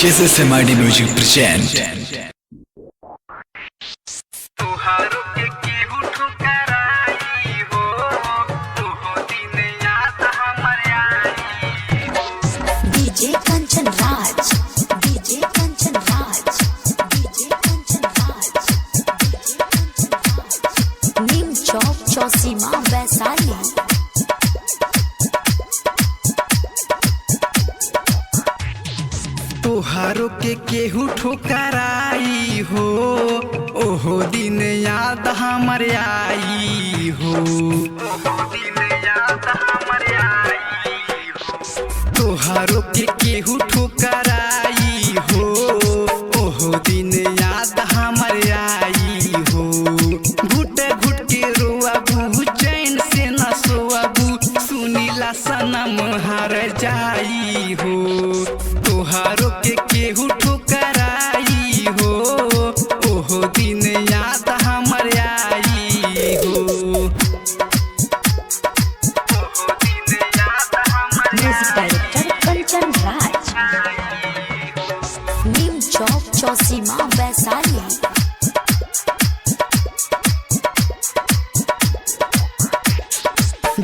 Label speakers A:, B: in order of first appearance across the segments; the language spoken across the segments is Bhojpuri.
A: SSMRD Music present
B: DJ Kanchan Raj, DJ Kanchan Raj, DJ Kanchan Raj, Neem Chowk Chausima Vaisali.
C: तोहारो के केहू ठोकराई हो, ओहो दिन याद हमर आई हो। तोहारो के केहू ठोकराई हो, ओहो दिन याद हमर आई हो। घुट घुट के रोआबू, चैन से न सोआबू, सुनीला सनम हार जाई हो। तोहारो के केहू ठोकराई हो, ओहो दिन याद हमर आई हो।
B: Music Director Kanchan Raj, Neem Chowk Chausima Vaisali.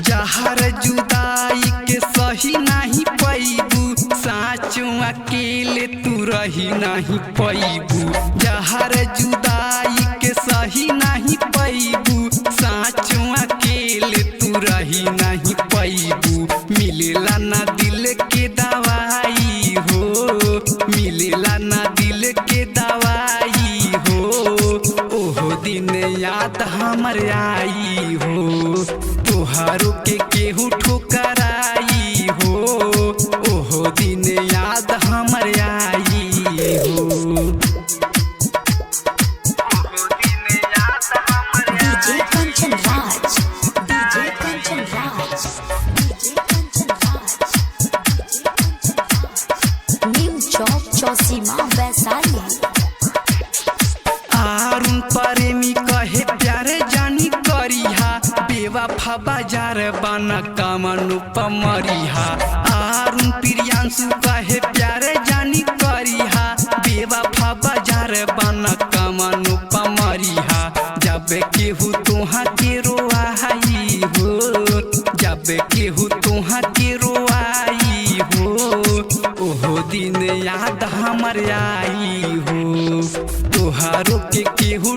C: जहर जुदाई के सही नहीं पैबू, साँचों अकेले तू रही नहीं पैबू। जहर जुदाई के सही नहीं पैबू, साँचों अकेले तू रही नहीं पैबू। मिलेला ना दिल के दवाई हो, मिलेला ना दिल के दवाई हो। ओहो दिन याद हमर आई हो। तोहारो के केहू ठोकराई हो, ओहो दिन याद हमर आई हो।
B: DJ Kanchan Raj, DJ Kanchan Raj, DJ Kanchan Raj, DJ Kanchan Raj, Neem Chowk Chausima Vaisali.
C: आरुन प्रेमी कहे प्यारे जानी करिहा, बेवफा बाजार बना कमनु पमरिहा। आरुन प्रियांशु कहे प्यारे जानी करिहा, बेवफा बाजार बना कमनु पमरिहा। जब केहू तोहा के रोआई हो, जब केहू तोहा के रोआई हो, ओहो दिन याद हमर आई हो। तोहारो के केहू